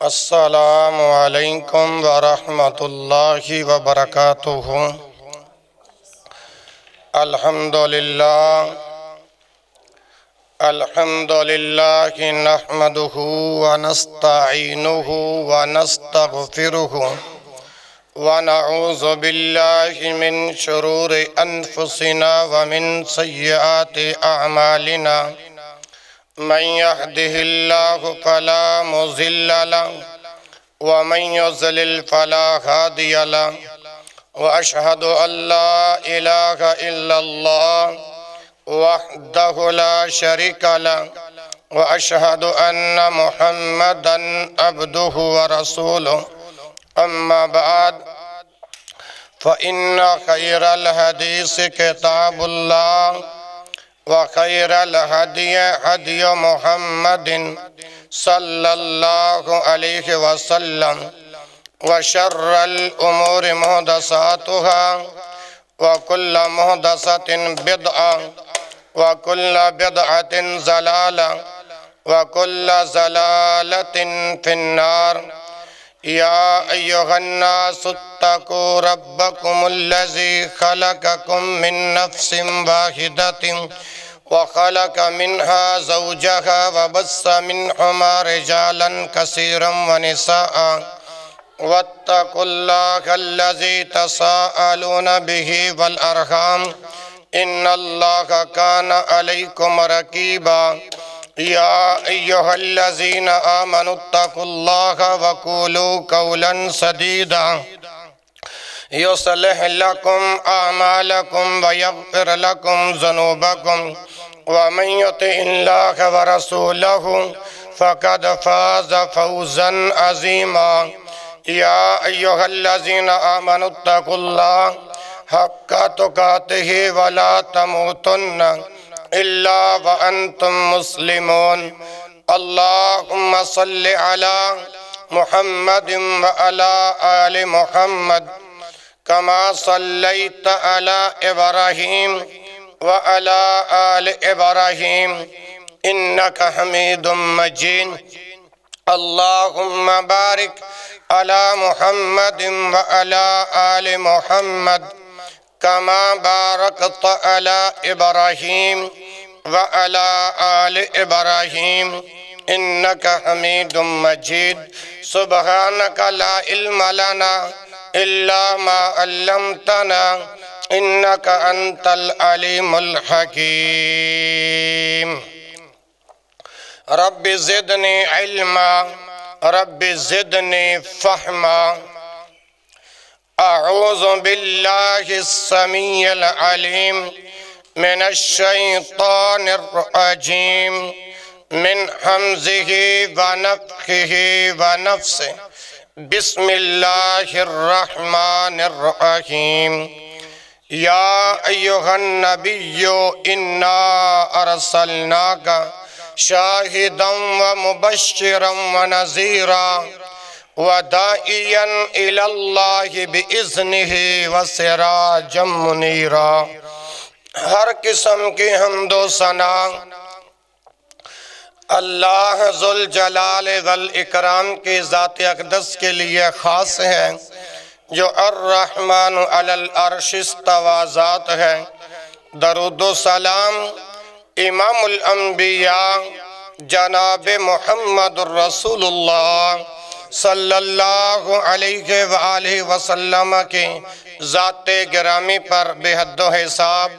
السلام علیکم ورحمۃ اللہ وبرکاتہ۔ الحمدللہ نحمدہ ونستعینہ ونستغفرہ ونعوذ باللہ من شرور انفسنا ومن سیئات اعمالنا، من يهده الله فلا مضل له ومن يضلل فلا هادي له، وأشهد أن لا إله إلا الله وحده لا شريك له، وأشهد أن محمدا عبده ورسوله. أما بعد، فإن خير الحديث كتاب الله، وخير الهدي هدي محمد صلى الله عليه وسلم، وشر الأمور محدثاتها، وكل محدثة بدعة، وكل بدعة ضلالة، وكل ضلالة في النار. يا أيها الناس اتقوا ربكم الذي خلقكم من نفس واحدة وخلق منها زوجها وبث منهما رجالا كثيرا ونساء، واتقوا الله الذي تساءلون به والأرحام، إن الله كان عليكم رقيبا. يا أيها الذين آمنوا اتقوا الله وقولوا قولا سديدا يصلح لكم أعمالكم ويغفر لكم ذنوبكم، ومن يطع الله ورسوله فقد فاز فوزا عظيما. يا أيها الذين آمنوا اتقوا الله حق تقاته ولا تموتن إلا وأنتم مسلمون. اللهم صل على محمد وعلى آل محمد كما صليت على إبراهيم وعلى آل إبراهيم إنك حميد مجيد. اللهم بارك على محمد وعلى آل محمد كما باركت على إبراهيم وعلى آل إبراهيم إنك حميد مجيد. سبحانك لا علم لنا إلا ما علمتنا إنك أنت العليم الحكيم. رب زدني علما، رب زدني فهما. أعوذ بالله السميع العليم من الشيطان الرجيم، من همزه ونفخه ونفسه. بسم الله الرحمن الرحيم. يا أيها النبي إنا أرسلناك شاهدا ومبشرا ونذيرا وداعيا إلى الله بإذنه وسراجا منيرا. ہر قسم کی حمد و ثنا اللہ ذوالجلال والاکرام کی ذات اقدس کے لیے خاص ہے، جو الرحمن علی العرش استوی ذات ہے. درود و سلام امام الانبیاء جناب محمد الرسول اللہ صلی اللہ علیہ وآلہ وسلم کی ذات گرامی پر بے حد و حساب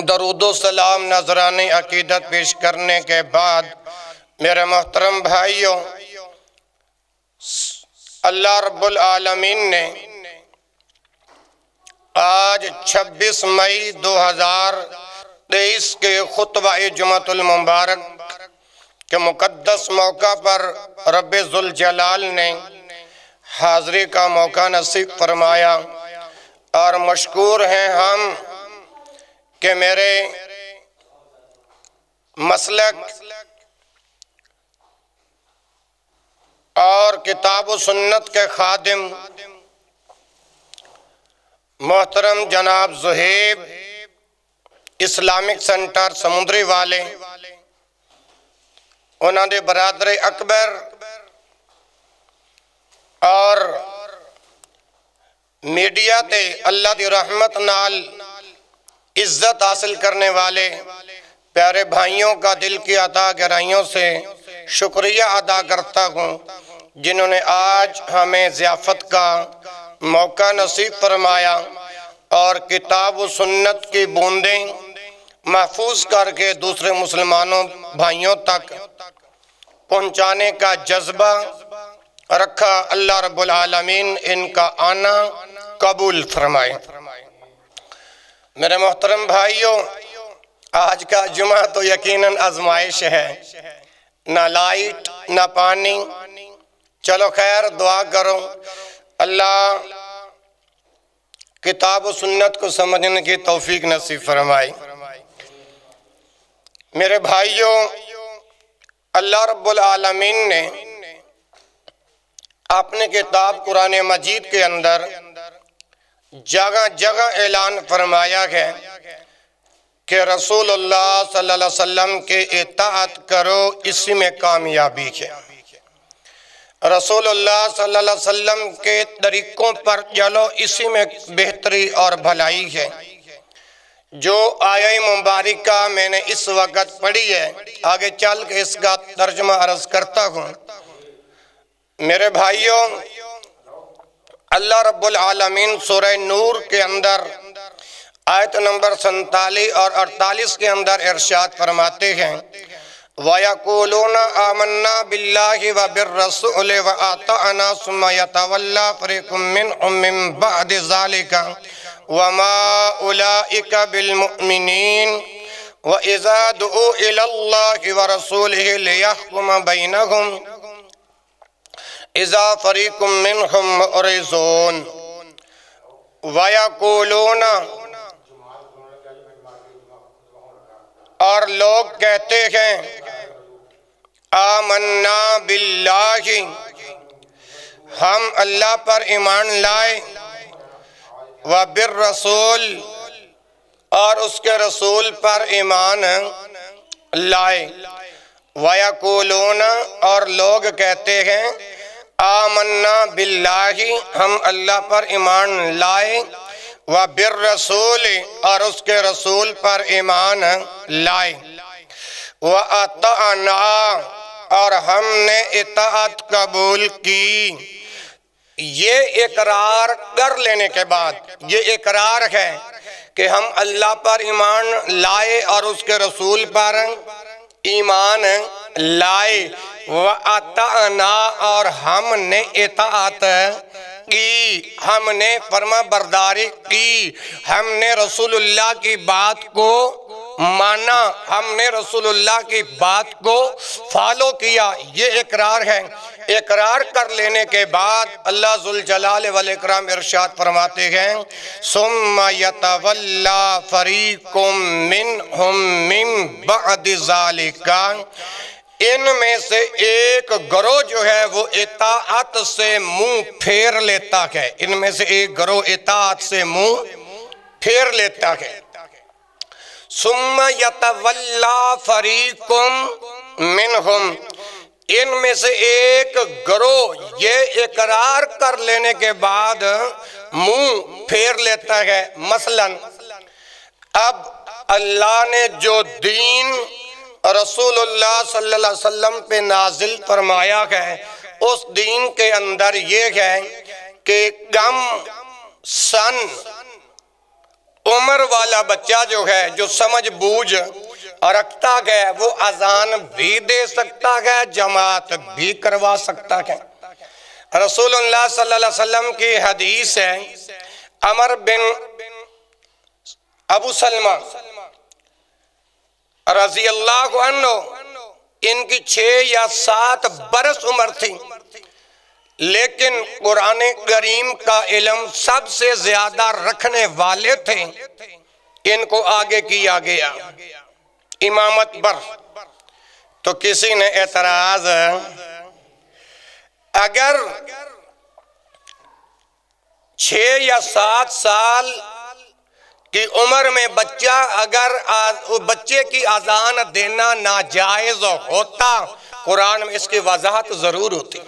درود و سلام نذران عقیدت پیش کرنے کے بعد، میرے محترم بھائیوں، اللہ رب العالمین نے آج 26 مئی 2023 کے خطبہ جمعۃ المبارک کے مقدس موقع پر رب ذوالجلال نے حاضری کا موقع نصیب فرمایا، اور مشکور ہیں ہم کہ میرے مسلک اور کتاب و سنت کے خادم محترم جناب زہیب اسلامک سینٹر سمندری والے، انہوں نے برادر اکبر اور میڈیا تے اللہ دی رحمت نال عزت حاصل کرنے والے پیارے بھائیوں کا دل کی عطا گہرائیوں سے شکریہ ادا کرتا ہوں، جنہوں نے آج ہمیں ضیافت کا موقع نصیب فرمایا اور کتاب و سنت کی بوندیں محفوظ کر کے دوسرے مسلمانوں بھائیوں تک پہنچانے کا جذبہ رکھا۔ اللہ رب العالمین ان کا آنا قبول فرمائے۔ میرے محترم بھائیوں، آج کا جمعہ تو یقیناً آزمائش ہے، نہ لائٹ نہ پانی، چلو خیر دعا کرو اللہ کتاب و سنت کو سمجھنے کی توفیق نصیب فرمائے۔ میرے بھائیوں، اللہ رب العالمین نے اپنے کتاب قرآن مجید کے اندر جگہ جگہ اعلان فرمایا ہے کہ رسول اللہ صلی اللہ علیہ وسلم کے اطاعت کرو، اسی میں کامیابی ہے۔ رسول اللہ صلی اللہ علیہ وسلم کے طریقوں پر چلو، اسی میں بہتری اور بھلائی ہے۔ جو آیہ مبارکہ میں نے اس وقت پڑھی ہے، آگے چل کے اس کا ترجمہ عرض کرتا ہوں۔ میرے بھائیوں، اللہ رب العالمین سورہ نور کے اندر آیت نمبر 47 اور 48 کے اندر ارشاد فرماتے ہیں، وَيَقُولُونَ آمَنَّا بِاللَّهِ وَبِالرَّسُولِ وَآطَعْنَا ثُمَّ يَتَوَلَّىٰ فَرِيقٌ مِّنْهُم مِّن بَعْدِ ذَلِكَ وَمَا أُولَٰئِكَ بِالْمُؤْمِنِينَ وَإِذَا دُعُوا إِلَى اللَّهِ وَرَسُولِهِ لِيَحْكُمَ بَيْنَهُمْ إِذَا فَرِيقٌ مِّنْهُم مُعْرِضُونَ۔ وَيَقُولُونَ، اور لوگ کہتے ہیں، آمنا باللہ، ہم اللہ پر ایمان لائے، وبالرسول، اور اس کے رسول پر ایمان لائے۔ وَيَقُولُونَ، اور لوگ کہتے ہیں، آمنا باللہ، ہم اللہ پر ایمان لائے، وبالرسول، اور اس کے رسول پر ایمان لائے، وَأَطَعْنَا، اور ہم نے اطاعت قبول کی۔ یہ اقرار کر لینے کے بعد، یہ اقرار ہے کہ ہم اللہ پر ایمان لائے اور اس کے رسول پر ایمان لائے، وَأَطَعْنَا، اور ہم نے اطاعت کی، ہم نے فرما برداری کی، ہم نے رسول اللہ کی بات کو مانا، ہم نے رسول اللہ کی بات کو فالو کیا۔ یہ اقرار ہے۔ اقرار کر لینے کے بعد اللہ ذوالجلال والاکرام ارشاد فرماتے ہیں، ثم یتولی فریق منہم من بعد ذالک، ان میں سے ایک گروہ جو ہے وہ اطاعت سے منہ پھیر لیتا ہے، ان میں سے ایک گروہ اطاعت سے منہ پھیر لیتا ہے۔ ثم یتولی فریق منہم، ان میں سے ایک گروہ یہ اقرار کر لینے کے بعد منہ پھیر لیتا ہے۔ مثلا اب اللہ نے جو دین رسول اللہ صلی اللہ علیہ وسلم پہ نازل فرمایا ہے، اس دین کے اندر یہ ہے کہ کم سن عمر والا بچہ جو ہے، جو سمجھ بوجھ رکھتا ہے، وہ اذان بھی دے سکتا ہے، جماعت بھی کروا سکتا ہے۔ رسول اللہ صلی اللہ علیہ وسلم کی حدیث ہے، عمر بن ابو سلمہ رضی اللہ عنہ، ان کی 6 یا 7 برس عمر تھی، لیکن قرآن کریم کا علم سب سے زیادہ رکھنے والے تھے۔ ان کو آگے کیا گیا امامت پر، تو کسی نے اعتراض، اگر 6 یا 7 سال کی عمر میں بچہ، اگر بچے کی اذان دینا ناجائز ہوتا، قرآن میں اس کی وضاحت ضرور ہوتی۔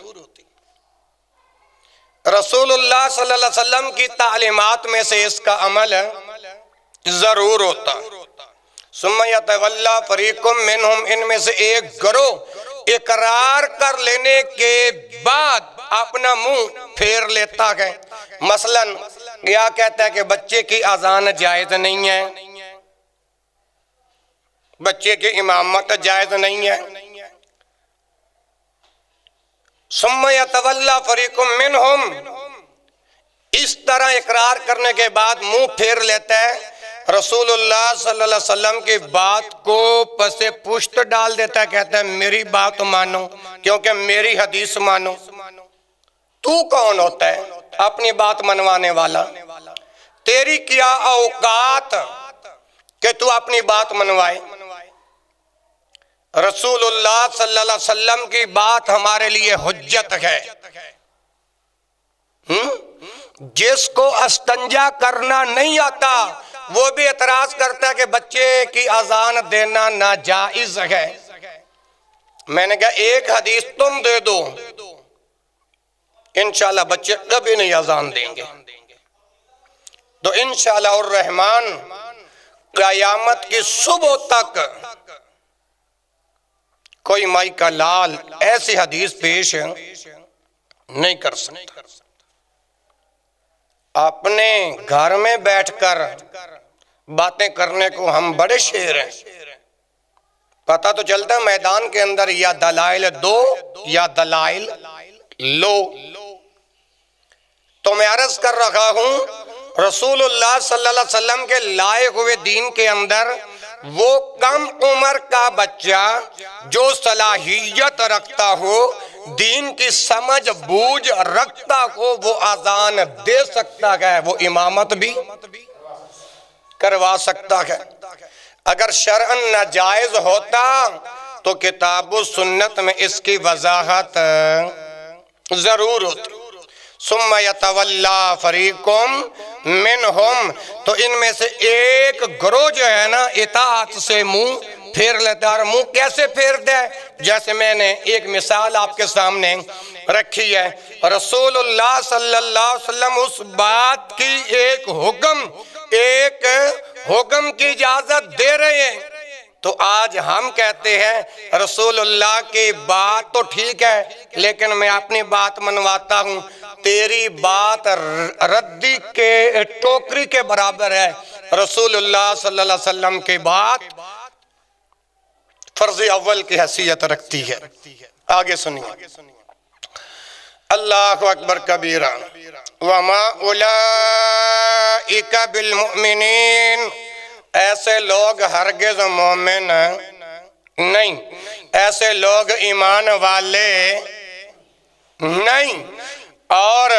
رسول اللہ صلی اللہ علیہ وسلم کی تعلیمات میں سے اس کا عمل ضرور ہوتا۔ ثم یتولی فریق منہم، ان میں سے ایک گروہ اقرار کر لینے کے بعد اپنا منہ پھیر لیتا ہے۔ مثلا کیا کہتا ہے کہ بچے کی اذان جائز نہیں ہے، بچے کی امامت جائز نہیں ہے۔ ثم یتولی فریق منہم، اس طرح اقرار کرنے کے بعد منہ پھیر لیتا ہے، رسول اللہ صلی اللہ علیہ وسلم کی بات کو پس پشت ڈال دیتا ہے، کہتا ہے میری بات مانو کیونکہ میری حدیث مانو۔ تو کون ہوتا ہے اپنی بات منوانے والا؟ تیری کیا اوقات کہ تو اپنی بات منوائے؟ رسول اللہ صلی اللہ علیہ وسلم کی بات ہمارے لیے حجت ہے۔ جس کو استنجا کرنا نہیں آتا وہ بھی اعتراض کرتا ہے کہ بچے کی اذان دینا ناجائز ہے۔ میں نے کہا ایک حدیث تم دے دو، انشاءاللہ بچے کبھی نہیں اذان دیں گے۔ تو انشاءاللہ الرحمن قیامت کی صبح تک کوئی مائی کا لال ایسی حدیث پیش نہیں کر سکتا۔ اپنے گھر میں بیٹھ کر باتیں کرنے کو ہم بڑے شیر ہیں، پتہ تو چلتا ہے میدان کے اندر یا دلائل دو یا دلائل لو۔ تو میں عرض کر رہا ہوں رسول اللہ صلی اللہ علیہ وسلم کے لائے ہوئے دین کے اندر وہ کم عمر کا بچہ جو صلاحیت رکھتا ہو، دین کی سمجھ بوجھ رکھتا ہو، وہ اذان دے سکتا ہے، وہ امامت بھی کروا سکتا ہے۔ اگر شرعاً ناجائز ہوتا تو کتاب و سنت میں اس کی وضاحت ضرور ہوتی۔ ثم یتولی فریق منہم، تو ان میں سے ایک گروہ جو ہے نا اطاعت سے منہ پھیر لیتا ہے۔ اور منہ کیسے پھیر دے؟ جیسے میں نے ایک مثال آپ کے سامنے رکھی ہے، رسول اللہ صلی اللہ علیہ وسلم اس بات کی ایک حکم کی اجازت دے رہے ہیں، تو آج ہم کہتے ہیں رسول اللہ کی بات تو ٹھیک ہے لیکن میں اپنی بات منواتا ہوں، تیری بات ردی کے ٹوکری کے برابر ہے۔ رسول اللہ صلی اللہ علیہ وسلم کی بات فرض اول کی حیثیت رکھتی ہے۔ آگے سنیے، اللہ اکبر کبیرہ، وما اولئک بالمؤمنین، ایسے لوگ ہرگز مومن نہیں، ایسے لوگ ایمان والے نہیں۔ اور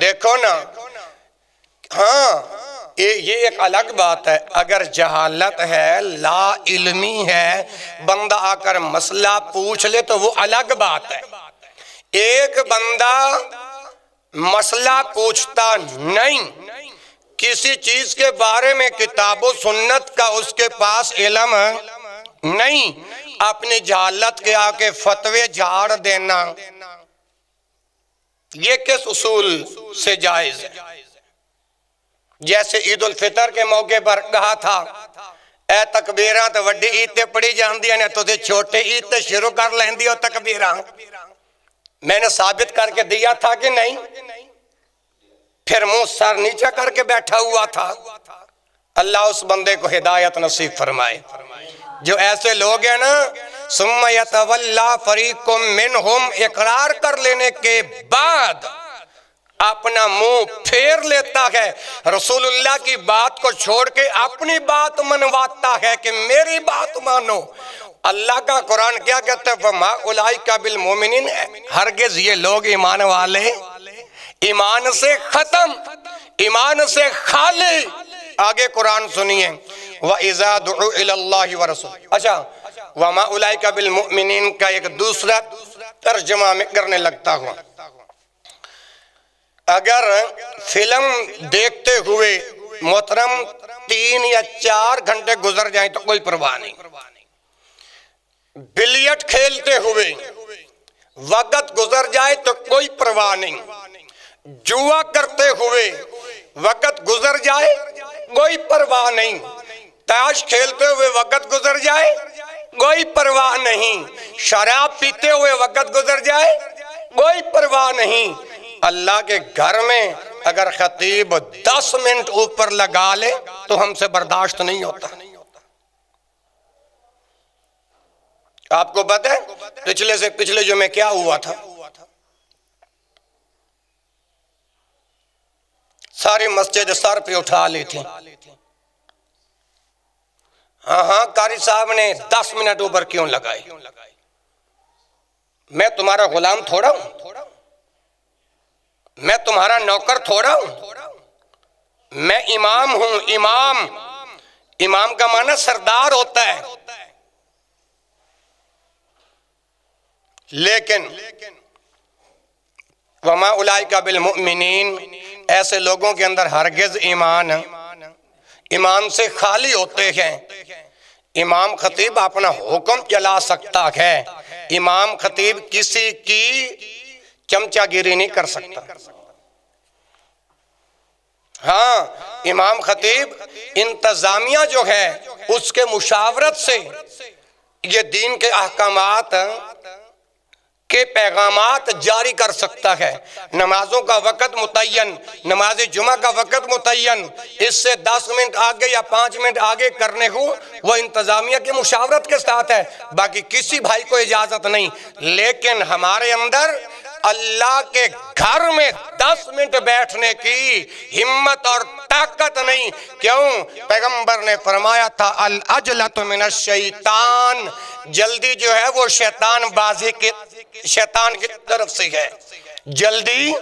دیکھو نا، ہاں یہ ایک الگ بات ہے، اگر جہالت ہے، لا علمی ہے، بندہ آ کر مسئلہ پوچھ لے تو وہ الگ بات ہے۔ ایک بندہ مسئلہ پوچھتا نہیں، کسی چیز کے بارے میں کتاب و سنت کا اس کے پاس علم نہیں، اپنی جہالت کے آکے فتوے جھاڑ دینا، یہ کس اصول سے جائز ہے؟ جیسے عید الفطر کے موقع پر کہا تھا اے تکبیراں تو وڈی عید تے پڑھی جاندیاں نے، تو چھوٹے عید تے شروع کر لیندی ہو تکبیراں۔ میں نے ثابت کر کے دیا تھا کہ نہیں؟ پھر منہ سر نیچا کر کے بیٹھا ہوا تھا۔ اللہ اس بندے کو ہدایت نصیب فرمائے۔ جو ایسے لوگ ہیں نا، ثم یتولی فریق منہم، اقرار کر لینے کے بعد اپنا منہ پھیر لیتا ہے، رسول اللہ کی بات کو چھوڑ کے اپنی بات منواتا ہے کہ میری بات مانو۔ اللہ کا قرآن کیا کہتا ہے؟ وما اولئک بالمؤمنین، ہرگز یہ لوگ ایمان والے، ایمان سے ختم، ایمان سے خالی۔ آگے قرآن سنیے، وَإِذَا دُعُوا إِلَى اللَّهِ وَرَسُولِهِ۔ اچھا، وَمَا أُولَئِكَ بِالْمُؤْمِنِينَ کا ایک دوسرا ترجمہ میں کرنے لگتا ہوں۔ اگر فلم دیکھتے ہوئے محترم 3 یا 4 گھنٹے گزر جائیں تو کوئی پرواہ نہیں، بلیٹ کھیلتے ہوئے وقت گزر جائے تو کوئی پرواہ نہیں، جوا کرتے ہوئے وقت گزر جائے کوئی پرواہ نہیں، تاش کھیلتے ہوئے وقت گزر جائے کوئی پرواہ نہیں، شراب پیتے ہوئے وقت گزر جائے کوئی پرواہ نہیں۔ اللہ کے گھر میں اگر خطیب 10 منٹ اوپر لگا لے تو ہم سے برداشت نہیں ہوتا۔ آپ کو پتہ ہے پچھلے جمعے کیا ہوا تھا؟ ساری مسجد سر پہ اٹھا لی تھی۔ ہاں قاری صاحب نے 10 منٹ اوپر کیوں لگائی؟ میں تمہارا غلام تھوڑا ہوں، میں تمہارا نوکر تھوڑا ہوں، میں امام ہوں۔ امام کا معنی سردار ہوتا ہے، لیکن وما اولئک بالمؤمنین، ایسے لوگوں کے اندر ہرگز ایمان سے خالی ہوتے ہیں۔ امام خطیب اپنا حکم چلا سکتا ہے، امام خطیب کسی کی چمچہ گیری نہیں کر سکتا۔ ہاں امام خطیب انتظامیہ جو ہے اس کے مشاورت سے یہ دین کے احکامات کے پیغامات جاری کر سکتا ہے۔ نمازوں کا وقت متعین، نماز جمعہ کا وقت متعین، اس سے 10 منٹ آگے یا 5 منٹ آگے کرنے ہوں وہ انتظامیہ کی مشاورت کے ساتھ ہے، باقی کسی بھائی کو اجازت نہیں۔ لیکن ہمارے اندر اللہ کے گھر میں 10 منٹ بیٹھنے کی ہمت اور طاقت نہیں۔ کیوں؟ پیغمبر نے فرمایا تھا العجلۃ من الشیطان، جلدی جو ہے وہ شیطان کی طرف سے ہے۔ جلدی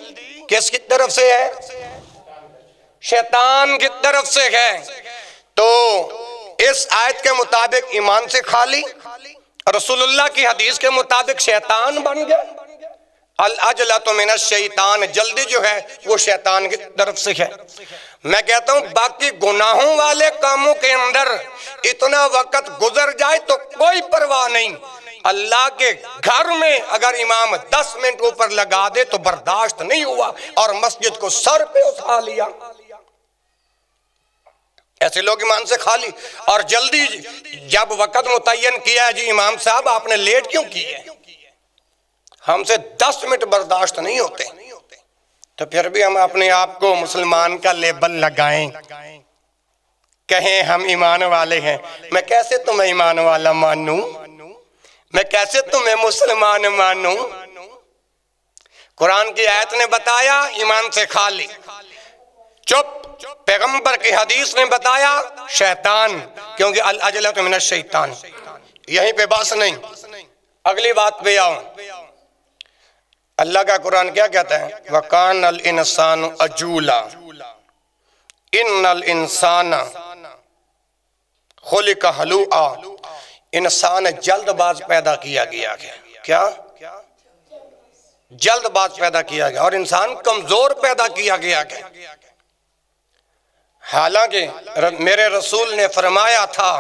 کس کی طرف سے ہے؟ شیطان کی طرف سے ہے۔ تو اس آیت کے مطابق ایمان سے خالی، رسول اللہ کی حدیث کے مطابق شیطان بن گیا۔ العجلۃ من الشیطان، جلدی جو ہے وہ شیطان کی طرف سے ہے۔ میں کہتا ہوں باقی گناہوں والے کاموں کے اندر اتنا وقت گزر جائے تو کوئی پرواہ نہیں، اللہ کے گھر میں اگر امام 10 منٹ اوپر لگا دے تو برداشت نہیں ہوا اور مسجد کو سر پہ اٹھا لیا۔ ایسے لوگ ایمان سے خالی اور جلدی، جب وقت متعین کیا ہے جی امام صاحب آپ نے لیٹ کیوں کی ہے، ہم سے 10 منٹ برداشت نہیں ہوتے، تو پھر بھی ہم اپنے آپ کو مسلمان کا لیبل لگائیں، کہیں ہم ایمان والے ہیں۔ میں کیسے تمہیں ایمان والا مانوں؟ میں کیسے تمہیں مسلمان مانوں؟ قرآن کی آیت نے بتایا ایمان سے خالی، چپ۔ پیغمبر کی حدیث نے بتایا شیطان، کیونکہ العجلۃ من الشیطان۔ یہیں پہ بس نہیں، اگلی بات پہ آؤں۔ اللہ کا قرآن کیا کہتا ہے؟ وَقَانَ الْإِنسَانُ عَجُولًا إِنَّ الْإِنسَانَ خُلِقَ هَلُوعًا، انسان جلد باز پیدا کیا گیا ہے۔ کیا؟ جلد باز پیدا کیا گیا، اور انسان کمزور پیدا کیا گیا ہے۔ حالانکہ میرے رسول نے فرمایا تھا،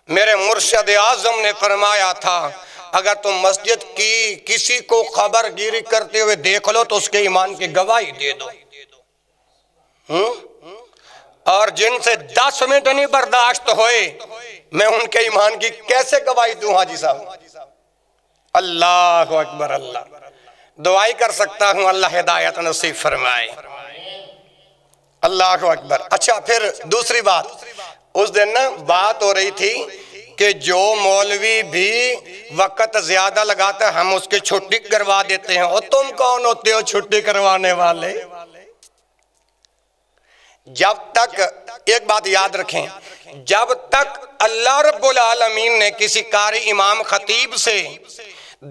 میرے مرشد اعظم نے فرمایا تھا، اگر تم مسجد کی کسی کو خبر گیری کرتے ہوئے دیکھ لو تو اس کے ایمان کی گواہی دے دو۔ اور جن سے 10 منٹ نہیں برداشت ہوئے میں ان کے ایمان کی کیسے گواہی دوں؟ حاجی صاحب اللہ اکبر، اللہ دعائی کر سکتا ہوں اللہ ہدایت نصیب فرمائے، اللہ اکبر۔ اچھا پھر دوسری بات، اس دن نا بات ہو رہی تھی کہ جو مولوی بھی وقت زیادہ لگاتا ہے ہم اس کی چھٹی کروا دیتے ہیں۔ اور تم کون ہوتے ہو چھٹی کروانے والے؟ جب تک ایک بات یاد رکھیں، جب تک اللہ رب العالمین نے کسی قاری امام خطیب سے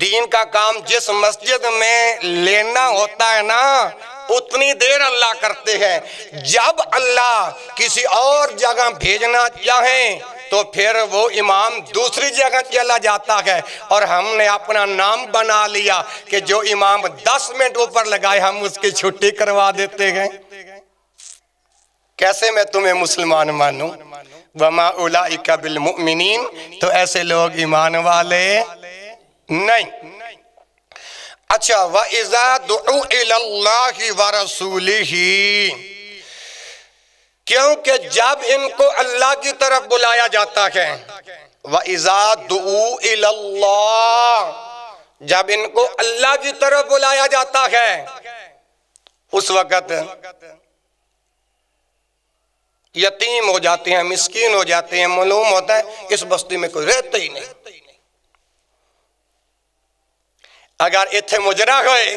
دین کا کام جس مسجد میں لینا ہوتا ہے نا اتنی دیر اللہ کرتے ہیں، جب اللہ کسی اور جگہ بھیجنا چاہیں تو پھر وہ امام دوسری جگہ چلا جاتا ہے، اور ہم نے اپنا نام بنا لیا کہ جو امام 10 منٹ اوپر لگائے ہم اس کی چھٹی کروا دیتے ہیں۔ کیسے میں تمہیں مسلمان مانوں؟ وما اولئک بالمؤمنین، تو ایسے لوگ ایمان والے نہیں۔ اچھا، وَإِذَا دُعُوا إِلَى اللَّهِ وَرَسُولِهِ، کیونکہ جب ان کو اللہ کی طرف بلایا جاتا ہے، وَإِذَا دُعُوا إِلَى اللَّهِ، جب ان کو اللہ کی طرف بلایا جاتا ہے، اس وقت یتیم ہو جاتے ہیں، مسکین ہو جاتے ہیں، معلوم ہوتا ہے اس بستی میں کوئی رہتا ہی نہیں۔ اگر اتھے مجرہ ہوئے،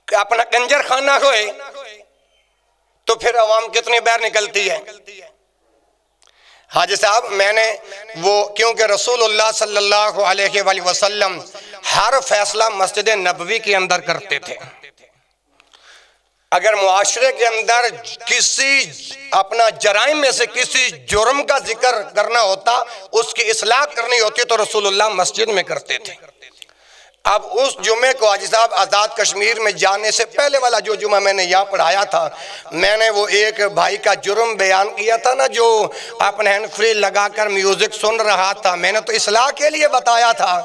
اپنا کنجر خانہ ہوئے، تو پھر عوام کتنی بیر نکلتی ہے۔ حاجی صاحب، میں نے وہ کیونکہ رسول اللہ صلی اللہ علیہ وآلہ وسلم ہر فیصلہ مسجد نبوی کے اندر کرتے تھے۔ اگر معاشرے کے اندر کسی اپنا جرائم میں سے کسی جرم کا ذکر کرنا ہوتا، اس کی اصلاح کرنی ہوتی، تو رسول اللہ مسجد میں کرتے تھے۔ اب اس جمعے کو حاجی صاحب آزاد کشمیر میں جانے سے پہلے والا جو جمعہ میں نے یہاں پڑھایا تھا، میں نے وہ ایک بھائی کا جرم بیان کیا تھا نا، جو اپنے ہینڈ فری لگا کر میوزک سن رہا تھا، میں نے تو اصلاح کے لیے بتایا تھا۔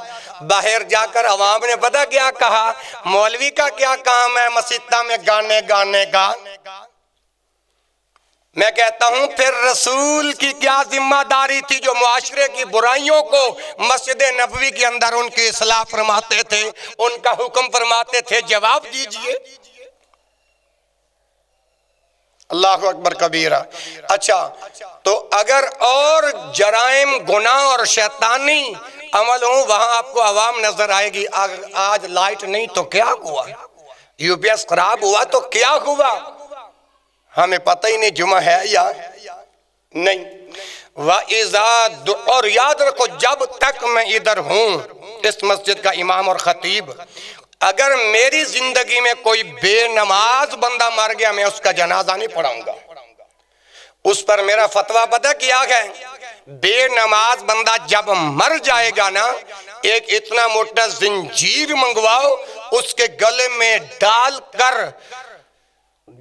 باہر جا کر عوام نے پتہ کیا کہا، مولوی کا کیا کام ہے مسجدہ میں گانے کا؟ میں کہتا ہوں پھر رسول کی کیا ذمہ داری تھی جو معاشرے کی برائیوں کو مسجد نبوی کے اندر ان کی اصلاح فرماتے تھے، ان کا حکم فرماتے تھے؟ جواب دیجئے۔ اللہ اکبر کبیرہ۔ اچھا، تو اگر اور جرائم، گناہ اور شیطانی عمل ہوں، وہاں آپ کو عوام نظر آئے گی۔ آج لائٹ نہیں تو کیا ہوا، یو پی ایس خراب ہوا تو کیا ہوا، ہمیں پتہ ہی نہیں جمعہ ہے یا نہیں۔ وَإِذَا، اور یاد رکھو جب تک میں ادھر ہوں اس مسجد کا امام اور خطیب، اگر میری زندگی میں کوئی بے نماز بندہ مر گیا، میں اس کا جنازہ نہیں پڑھاؤں گا۔ اس پر میرا فتویٰ پتہ کیا ہے؟ بے نماز بندہ جب مر جائے گا نا، ایک اتنا موٹا زنجیر منگواؤ، اس کے گلے میں ڈال کر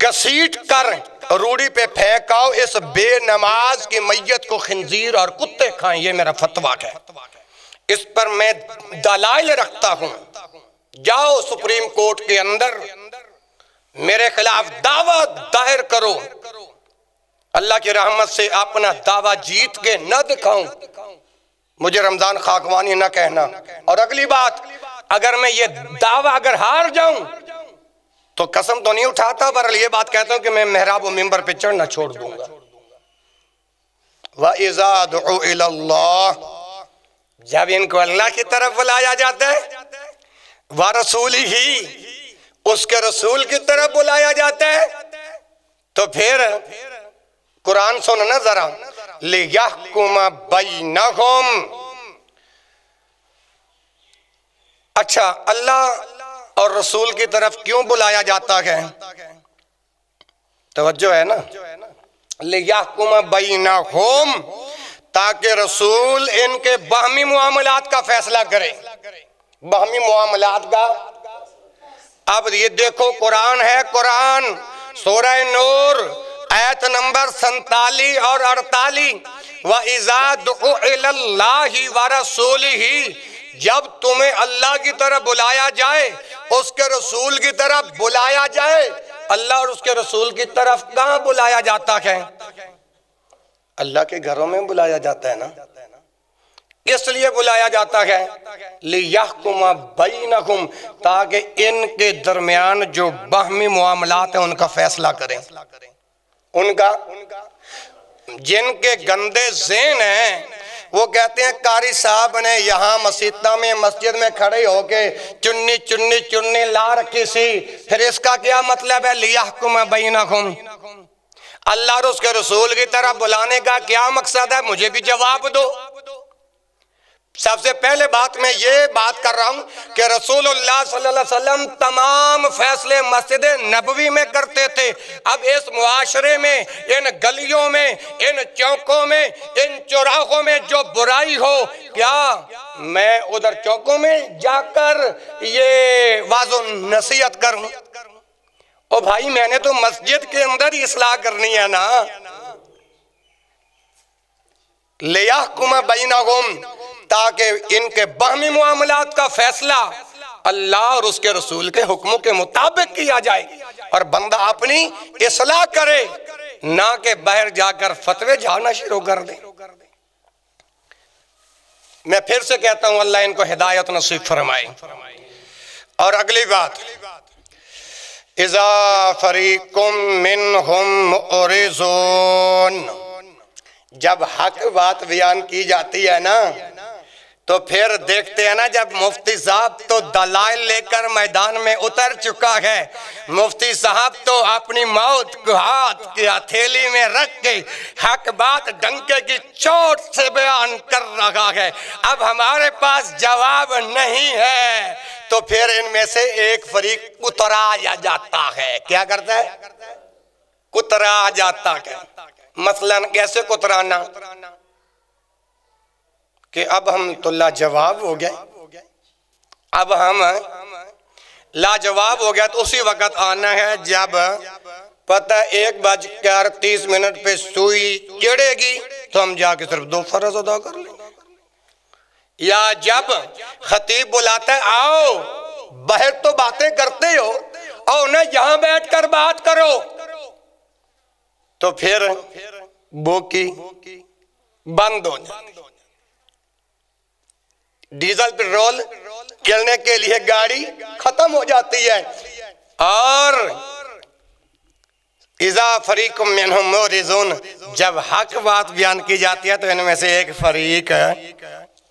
گھسیٹ کر روڑی پہ پھینکاؤ، اس بے نماز کی میت کو خنزیر اور کتے کھائیں۔ یہ میرا فتویٰ ہے، اس پر میں دلائل رکھتا ہوں۔ جاؤ سپریم کورٹ کے اندر میرے خلاف دعویٰ دائر کرو، اللہ کی رحمت سے اپنا دعویٰ جیت کے نہ دکھاؤں، مجھے رمضان خاکوانی نہ کہنا۔ اور اگلی بات، اگر میں یہ دعویٰ اگر ہار جاؤں تو قسم تو نہیں اٹھاتا، برحال یہ بات کہتا ہوں کہ میں محراب و ممبر پہ چڑھنا چھوڑ دوں گا۔ وَإِذَا دُعُوا إِلَى اللَّهِ، جب ان کو اللہ کی طرف بلایا جاتا ہے، وَرَسُولِهِ، اس کے رسول کی طرف بلایا جاتا ہے، تو پھر قرآن سننا ذرا، لِيَحْكُمَ بَيْنَهُمْ۔ اچھا، اللہ اور رسول کی طرف کیوں بلایا جاتا ہے؟ توجہ ہے نا، لِيَحْكُمَ بَيْنَهُمْ، تاکہ رسول ان کے باہمی معاملات کا فیصلہ کرے۔ باہمی معاملات کا، اب یہ دیکھو قرآن ہے، قرآن سورہ نور آیت نمبر 47 اور 48، وَإِذَا دُعُوا إِلَى اللَّهِ وَرَسُولِهِ، جب تمہیں اللہ کی طرف بلایا جائے، اس کے رسول کی طرف بلایا جائے۔ اللہ اور اس کے رسول کی طرف کہاں بلایا جاتا ہے؟ اللہ کے گھروں میں بلایا جاتا ہے نا۔ اس لیے بلایا جاتا ہے لِيَحْكُمَ بَيْنَهُمْ، تاکہ ان کے درمیان جو باہمی معاملات ہیں ان کا فیصلہ کریں۔ ان کا، جن کے گندے ذہن ہیں وہ کہتے ہیں قاری صاحب نے یہاں مسجد میں کھڑے ہو کے چنی لا رکھی سی، پھر اس کا کیا مطلب ہے؟ لِيَحْكُمَ بَيْنَهُمْ، اللہ اور اس کے رسول کی طرف بلانے کا کیا مقصد ہے؟ مجھے بھی جواب دو۔ سب سے پہلے بات میں یہ بات کر رہا ہوں کہ رسول اللہ صلی اللہ علیہ وسلم تمام فیصلے مسجد نبوی میں کرتے تھے۔ اب اس معاشرے میں، ان گلیوں میں، ان چوکوں میں، ان چوراہوں میں جو برائی ہو، کیا میں ادھر چوکوں میں جا کر یہ واعظ و نصیحت کروں؟ او بھائی، میں نے تو مسجد کے اندر ہی اصلاح کرنی ہے نا۔ لِيَحْكُمَ بَيْنَهُمْ، تاکہ ان کے باہمی معاملات کا فیصلہ اللہ اور اس کے رسول کے حکموں کے مطابق کیا جائے اور بندہ اپنی اصلاح کرے، نہ کہ باہر جا کر فتوے جھاڑنا شروع کر دے۔ میں پھر سے کہتا ہوں اللہ ان کو ہدایت نصیب فرمائے۔ اور اگلی بات، اذا فریق منہم معرضون، جب حق بات بیان کی جاتی ہے نا تو پھر دیکھتے ہیں نا، جب مفتی صاحب تو دلائل لے کر میدان میں اتر چکا ہے، مفتی صاحب تو اپنی موت کو ہاتھ کی ہتھیلی میں رکھ کے حق بات ڈنکے کی چوٹ سے بیان کر رہا ہے، اب ہمارے پاس جواب نہیں ہے، تو پھر ان میں سے ایک فریق اترایا جاتا ہے۔ کیا کرتا ہے؟ کترا جاتا ہے۔ مثلا کیسے کترانا؟ کہ اب ہم تو لاجواب ہو گئے، اب ہم لاجواب ہو گیا، تو اسی وقت آنا ہے جب پتہ 1:30 پہ سوئی چڑھے گی تو ہم جا کے صرف 2 فرض ادا کر لیں، یا جب خطیب بلاتا ہے آؤ باہر تو باتیں کرتے ہو، آؤ نہ یہاں بیٹھ کر بات کرو، تو پھر بوکی بند ہو جائے، ڈیزل پیٹرول چلنے کے لیے گاڑی ختم ہو جاتی ہے۔ اور اذا فریق منہم معرضون، جب حق بات بیان کی جاتی ہے تو ان میں سے ایک فریق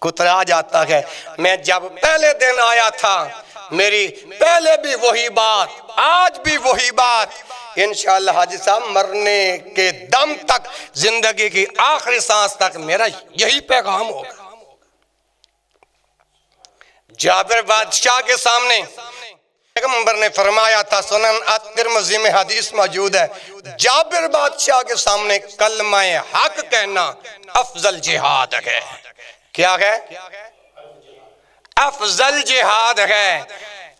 کترا جاتا ہے۔ میں جب پہلے دن آیا تھا میری پہلے بھی وہی بات، آج بھی وہی بات، انشاءاللہ حاجی صاحب مرنے کے دم تک، زندگی کی آخری سانس تک میرا یہی پیغام ہوگا۔ جابر بادشاہ کے سامنے پیغمبر نے فرمایا تھا، سنن الترمذی میں حدیث موجود ہے، جابر بادشاہ کے سامنے کلمہ حق کہنا افضل جہاد ہے۔ کیا ہے؟ افضل جہاد ہے۔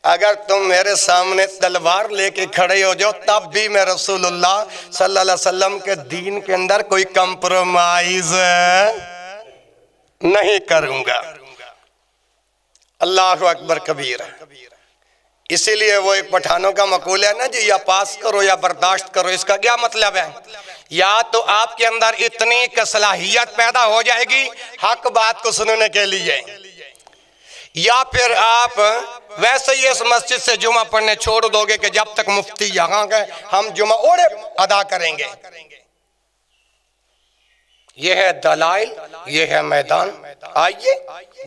اگر تم میرے سامنے تلوار لے کے کھڑے ہو جاؤ تب بھی میں رسول اللہ صلی اللہ علیہ وسلم کے دین کے اندر کوئی کمپرومائز نہیں کروں گا۔ اللہ اکبر کبیر۔ اسی لیے وہ ایک پٹھانوں کا مقولہ ہے نا جی، یا پاس کرو یا برداشت کرو، اس کا کیا مطلب ہے؟ یا تو آپ کے اندر اتنی صلاحیت پیدا ہو جائے گی حق بات کو سننے کے لیے، یا پھر آپ ویسے ہی اس مسجد سے جمعہ پڑھنے چھوڑ دو گے کہ جب تک مفتی یہاں گئے ہم جمعہ اوڑے ادا کریں گے۔ یہ ہے دلائل، یہ ہے میدان، آئیے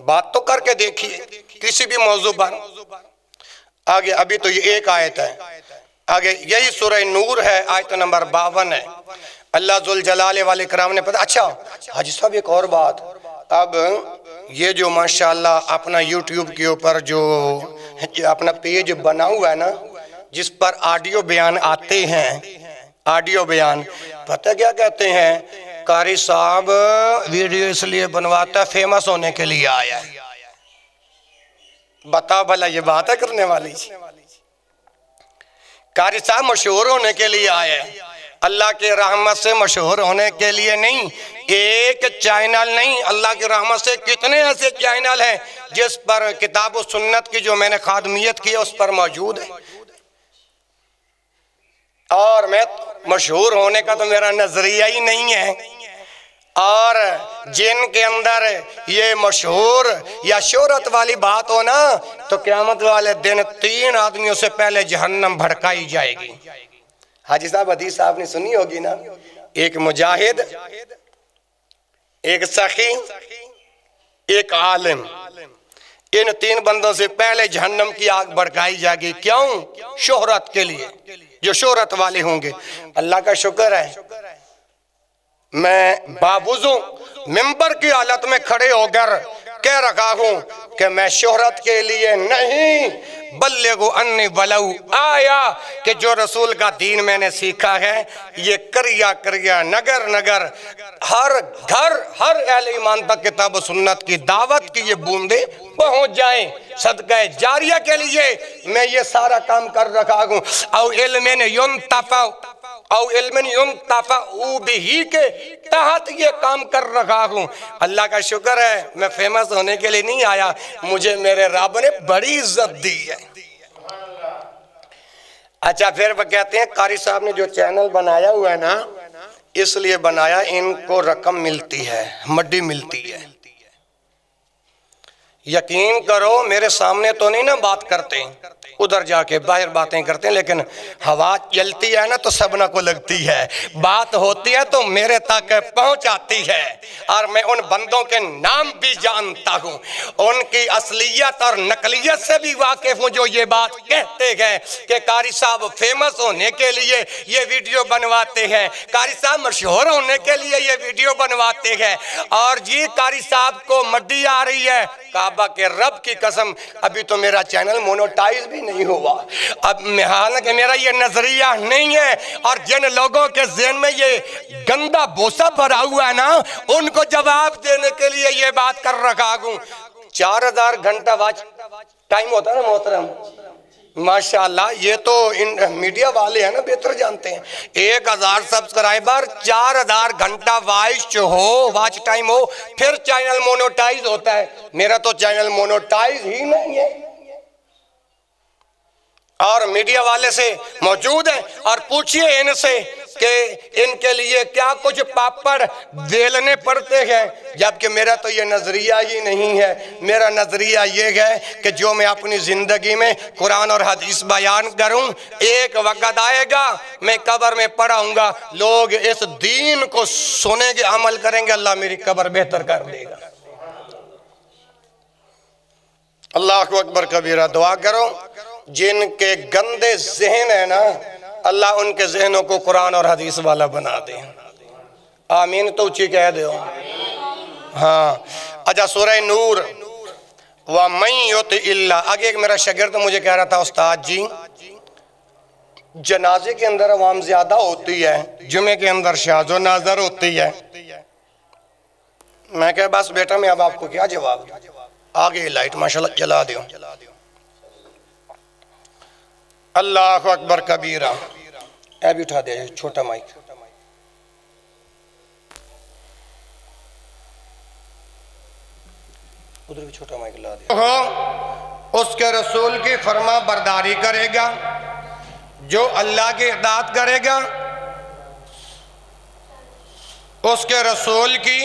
بات تو کر کے دیکھیے کسی بھی موضوع پر۔ آگے ابھی تو یہ ایک آیت ہے، آگے یہی سورہ نور ہے، آیت نمبر 52 ہے۔ اللہ ذوالجلال والاکرام نے پتا۔ اچھا حاجی صاحب ایک اور بات، اب یہ جو ماشاءاللہ اپنا یوٹیوب کے اوپر جو اپنا پیج بنا ہوا ہے نا، جس پر آڈیو بیان آتے ہیں، آڈیو بیان، پتہ کیا کہتے ہیں؟ قاری صاحب ویڈیو اس لیے بنواتا ہے فیمس ہونے کے لیے آیا ہے۔ بتا بھلا یہ بات ہے کرنے والی؟ قاری صاحب مشہور ہونے کے لیے آیا ہے، اللہ کی رحمت سے مشہور ہونے کے لیے نہیں۔ ایک چینل نہیں، اللہ کی رحمت سے کتنے ایسے چینل ہیں جس پر کتاب و سنت کی جو میں نے خادمیت کی ہے اس پر موجود ہے، اور میں مشہور ہونے کا تو میرا نظریہ ہی نہیں ہے۔ اور جن کے اندر یہ مشہور یا شہرت والی بات ہو نا تو قیامت والے دن 3 آدمیوں سے پہلے جہنم بھڑکائی جائے گی۔ حاجی صاحب حدیث آپ نے سنی ہوگی نا، ایک مجاہد، ایک سخی، ایک عالم، ان 3 بندوں سے پہلے جہنم کی آگ بھڑکائی جائے گی۔ کیوں؟ شہرت کے لیے، جو شہرت والے ہوں گے۔ اللہ کا شکر ہے میں باوضو ممبر کی حالت میں کھڑے ہو کر کہہ رکھا ہوں کہ میں شہرت کے لیے نہیں، بلغوا انی ولو آیا، کہ جو رسول کا دین میں نے سیکھا ہے یہ کریا کریا نگر نگر ہر گھر ہر اہل ایمان تک کتاب و سنت کی دعوت کی یہ بوندیں پہنچ جائیں۔ صدقہ جاریہ کے لیے میں یہ سارا کام کر رکھا ہوں۔ او علم ینتفع، او علم ينتفع به کے تحت یہ کام کر رہا ہوں۔ اللہ کا شکر ہے میں فیمس ہونے کے لیے نہیں آیا، مجھے میرے رب نے بڑی عزت دی ہے۔ اچھا پھر وہ کہتے ہیں قاری صاحب نے جو چینل بنایا ہوا ہے نا، اس لیے بنایا ان کو رقم ملتی ہے، مڈی ملتی ہے۔ یقین کرو میرے سامنے تو نہیں نا بات کرتے، ادھر جا کے باہر باتیں کرتے ہیں، لیکن ہوا چلتی ہے نا تو سبنا کو لگتی ہے، بات ہوتی ہے تو میرے تک پہنچ آتی ہے، اور میں ان بندوں کے نام بھی جانتا ہوں، ان کی اصلیت اور نقلیت سے بھی واقف ہوں جو یہ بات کہتے ہیں کہ قاری صاحب فیمس ہونے کے لیے یہ ویڈیو بنواتے ہیں، قاری صاحب مشہور ہونے کے لیے یہ ویڈیو بنواتے ہیں، اور جی قاری صاحب کو مڈی آ رہی ہے۔ کعبہ کے رب کی قسم ابھی تو میرا چینل مونوٹائز بھی نہیں ہوا، اب حالانکہ میرا یہ نظریہ نہیں ہے، اور جن لوگوں کے ذہن میں یہ گندا بوسہ بھرا ہوا ہے نا، ان کو جواب دینے کے لیے یہ بات کر رکھا ہوں۔ 4000 گھنٹہ واچ ٹائم ہوتا ہے نا محترم، ماشاءاللہ یہ تو میڈیا والے ہیں نا بہتر جانتے ہیں، 1000 سبسکرائبر 4000 گھنٹہ واچ ٹائم ہو پھر چینل مونوٹائز ہوتا ہے، میرا تو چینل مونوٹائز ہی نہیں ہے۔ اور میڈیا والے سے موجود ہیں اور پوچھئے ان سے کہ ان کے لیے کیا کچھ پاپڑ بیلنے پڑتے ہیں، جبکہ میرا تو یہ نظریہ ہی نہیں ہے۔ میرا نظریہ یہ ہے کہ جو میں اپنی زندگی میں قرآن اور حدیث بیان کروں، ایک وقت آئے گا میں قبر میں پڑھاؤں گا، لوگ اس دین کو سنیں گے، عمل کریں گے، اللہ میری قبر بہتر کر دے گا۔ اللہ اکبر کبیرہ۔ دعا کرو جن کے گندے ذہن ہیں نا، اللہ ان کے ذہنوں کو قرآن اور حدیث والا بنا دے۔ آمین تو اچھی کہہ دے ہو۔ ہاں اچھا سورہ نور وَمَن يُطِعِ اللَّهَ، آگے ایک میرا شاگرد مجھے کہہ رہا تھا استاد جی جنازے کے اندر عوام زیادہ ہوتی ہے، جمعے کے اندر شاذ و ناظر ہوتی ہے۔ میں کہا بس بیٹا میں اب آپ کو کیا جواب دوں، آگے لائٹ ماشاءاللہ جلا دیو۔ اللہ اکبر کبیرہ۔ اے بھی اٹھا دیا چھوٹا مائک۔ ادھر بھی چھوٹا مائک لا دیا۔ اس کے رسول کی فرما برداری کرے گا، جو اللہ کی اطاعت کرے گا، اس کے رسول کی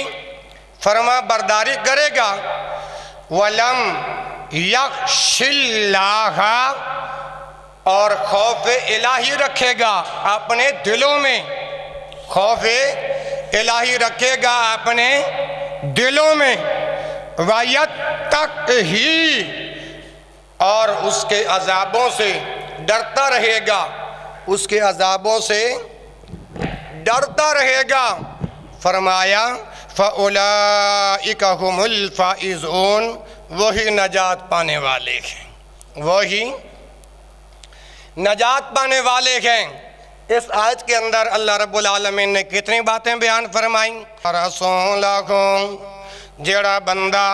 فرما برداری کرے گا، وَلَمْ يَخْشِ اللَّهَ، اور خوف الہی رکھے گا اپنے دلوں میں، خوف الہی رکھے گا اپنے دلوں میں، وَيَتَّقْهِ، اور اس کے عذابوں سے ڈرتا رہے گا، اس کے عذابوں سے ڈرتا رہے گا۔ فرمایا فَأُولَئِكَ هُمُ الْفَائِزُونَ، وہی نجات پانے والے ہیں، وہی نجات پانے والے ہیں۔ اس آیت کے اندر اللہ رب العالمین نے کتنی باتیں بیان فرمائیں۔ رسولکم، جڑا بندہ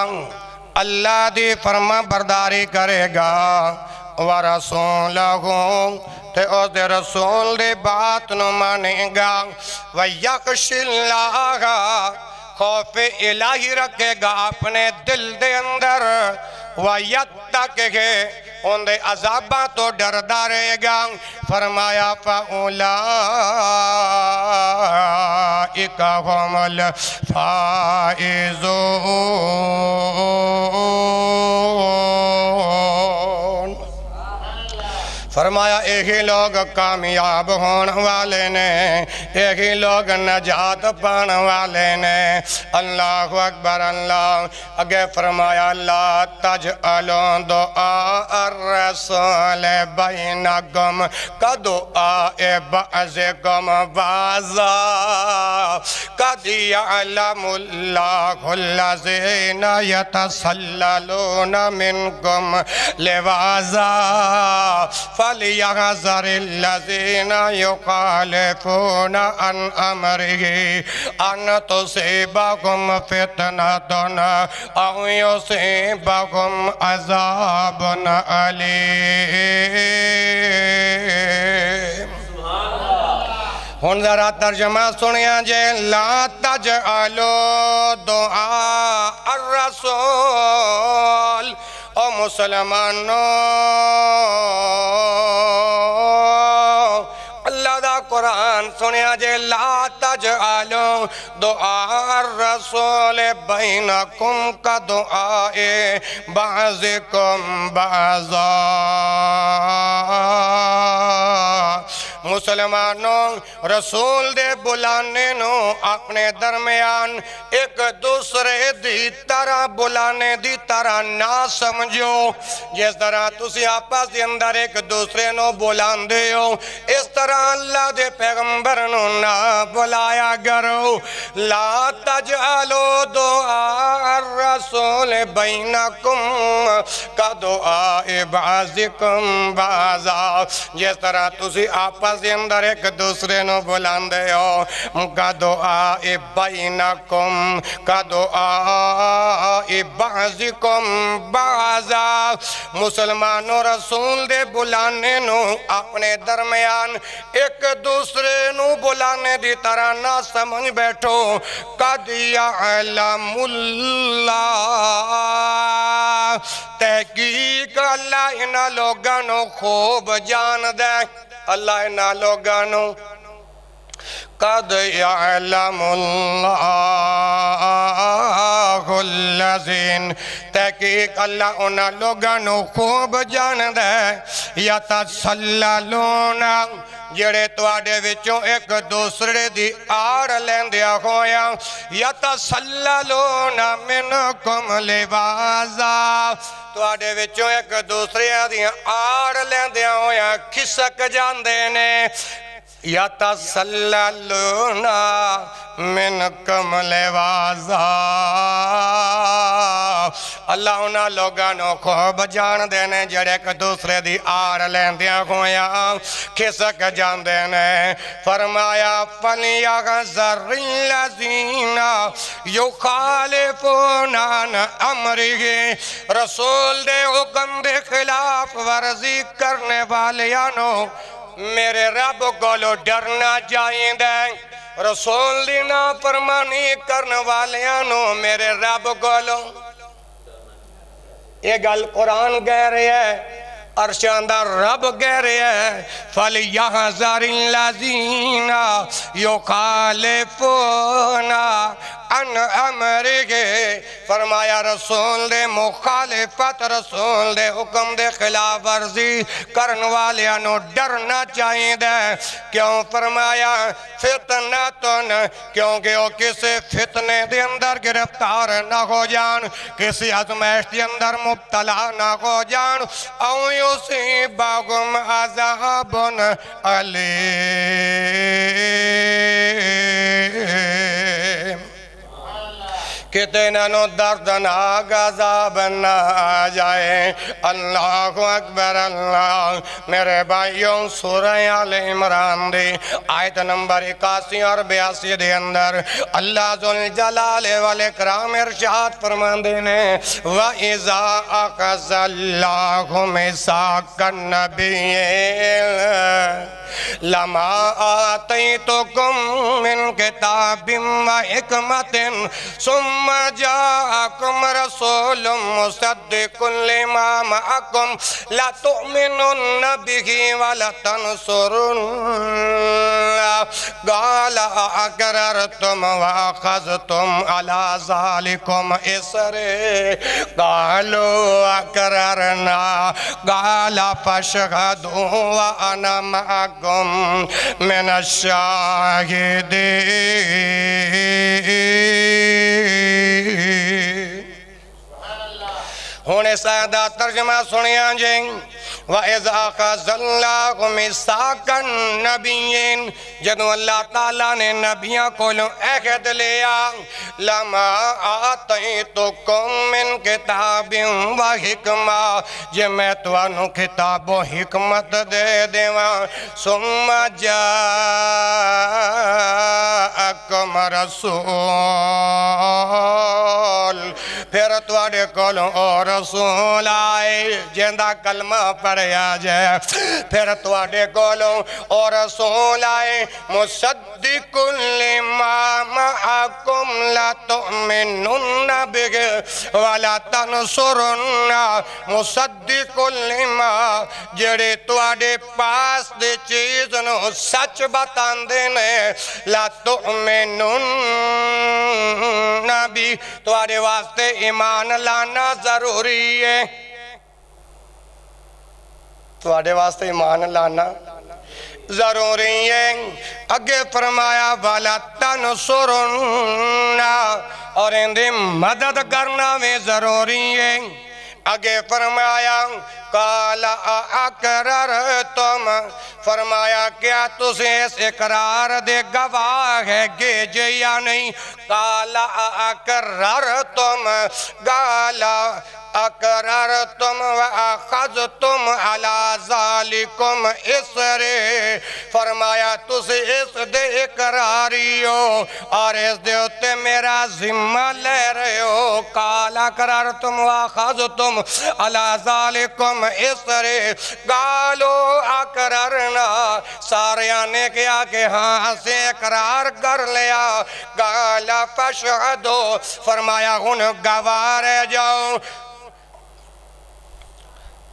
اللہ دی فرما برداری کرے گا، ورسولکم، تے اس دے رسول دے بات نو مانے گا، وَيَخْشِ اللَّهَ، خوف الہی رکھے گا اپنے دل دے اندر، وَيَتَّقِهِ، ان دے عذابہ تو ڈردہ رہے گا۔ فرمایا فَأُولَئِكَ هُمُ الْفَائِزُونَ، فرمایا ایک ہی لوگ کامیاب ہونے والے نے، ایک ہی لوگ نجات پانے والے نے۔ اللہ اکبر۔ اللہ اگے فرمایا لا تجعلوا دعاء الرسول بینکم کدعاء بعضکم بعضا، قد یعلم اللہ الذین یتسللون منکم لواذا، فَلْيَحْذَرِ الَّذِينَ يُخَالِفُونَ عَنْ أَمْرِهِ أَنْ تُصِيبَهُمْ فِتْنَةٌ أَوْ يُصِيبَهُمْ عَذَابٌ أَلِيمٌ۔ ہن ذرا ترجمہ سنیا جے لا تجعلو دعاء الرسول او مسلمانوں اللہ دا قرآن سنیا جے لا تجعلو دعاء الرسول بینکم کا دعاء بعضکم بعضا مسلمانوں رسول دے بلانے نو اپنے درمیان ایک دوسرے دی طرح بلانے دی طرح نہ سمجھو جس طرح تسی آپس دی اندر ایک دوسرے نو بلان دے ہو اس طرح اللہ دے پیغمبر نو نہ بلایا کرو لا تجعلو دعاء الرسول بینکم کا دعاء بعضکم بعضا جس طرح تسی آپس دے اندر ایک دوسرے نو بلان دے ہو کا دعاء بینکم کا دعاء بعضکم بعضا مسلمانوں رسول دے بلانے نو اپنے درمیان ایک دوسرے نو بلانے دی طرح نہ سمجھ بیٹھو قد یعلم اللہ تحقیق اللہ انہا لوگانو خوب جان دے اللہ انہا لوگانو قد یعلم اللہ الذین تحقیق اللہ انہا لوگانو خوب جان دے یتسللون جڑے تواڈے وچوں ایک دوسرے دی آڑ لیندیا ہویا یتسللون منکم لبازا تواڈے وچوں ایک دوسرے دی آڑ لیندیا ہویا کھسک جاندے نے یتسللون منکم لبازا اللہ انہا لوگانو خوب جان دینے جڑے ایک دوسرے دی آڑ لیندیاں ہویا کھسک جان دینے فرمایا فَلْيَحْذَرِ الَّذِينَ يُخَالِفُونَ عَنْ أَمْرِهِ رسول دے حکم دے خلاف ورزی کرنے والیانو میرے رب کو ڈرنا چاہیے دے رسول دی نافرمانی کرنے والیانو میرے رب کو یہ گل قرآن کہہ رہے ہے ارشاندہ رب کہہ رہے ہے فَلْيَحْذَرِ الَّذِينَ يُخَالِفُونَ عن امرہ فرمایا رسول دے مخالفت رسول دے حکم دے خلاف ورزی کرن والیانو ڈرنا چاہیے دے کیوں فرمایا فتنتن کیونکہ وہ کسی فتنے دے اندر گرفتار نہ ہو جان کسی آزمائش دے اندر مبتلا نہ ہو جان او یصیبہم عذاب علیم کتنا نو دردناک عذاب نہ آ جائے اللہ اکبر اللہ میرے بھائیوں سورہ آل عمران دی آیت نمبر 81 اور 82 دے اندر اللہ ذوالجلال والاکرام ارشاد فرماندے نے وَإِذَا أَخَذَ اللَّهُ مِيثَاقَ النَّبِيِّينَ لَمَا آتَيْتُكُم مِّن كِتَابٍ وَحِكْمَةٍ ثُمَّ جَاءَكُمْ رَسُولٌ مُصَدِّقٌ لِمَا مَعَكُمْ لَتُؤْمِنُنَّ بِهِ وَلَتَنْصُرُنَّهُ قَالَ أَأَقْرَرْتُمْ وَأَخَذْتُمْ عَلَى ذَلِكُمْ إِصْرِي قَالُوا أَقْرَرْنَا قَالَ فَاشْهَدُوا وَأَنَا مَعَكُمْ مِنَ الشَّاهِدِينَ ہونے سادہ ترجمہ سنیاں جائیں وَإِذَا أَخَذَ اللَّهُ مِيثَاقَ النَّبِيِّينَ جدو اللہ تعالیٰ نے نبیوں کو عہد لیا لَمَا آتَيْتُكُم مِّن كِتَابٍ وَحِكْمَةٍ جے میں توانو کتاب و حکمت دے دیواں ثُمَّ جَاءَكُمْ رَسُولٌ پھر تواڈے کولوں او رسول آئے جیندہ کلمہ پڑھ پڑھیا جائے پھر تواڈے کولوں اور رسول آئے مصدق لما معکم لا تؤمنن بہ ولا تنصرن مصدق لما جڑے تواڈے پاس دے چیز نو سچ بتاندے نے لا تؤمنن بھی تواڈے واسطے ایمان لانا ضروری ہے تواڈے واسطے ایمان لانا ضروری ہے اگے فرمایا والا تنصرن اور اندھی مدد کرنا میں ضروری ہے اگے فرمایا قال اقررتم فرمایا کیا تسے اس اقرار دے گواہ ہے گے یا نہیں قال اقررتم قال اقررتم واخذتم على ذالکم اسرے فرمایا تسے اس دے اقراری ہو اور اس دے اتے میرا ذمہ لے رہے ہو قال اقررتم واخذتم على ذالکم اسرے قالوا اقررنا ساریاں نے کیا کہ ہاں سے اقرار کر لیا قال فاشہدوا فرمایا ہن گواہ رہ جاؤ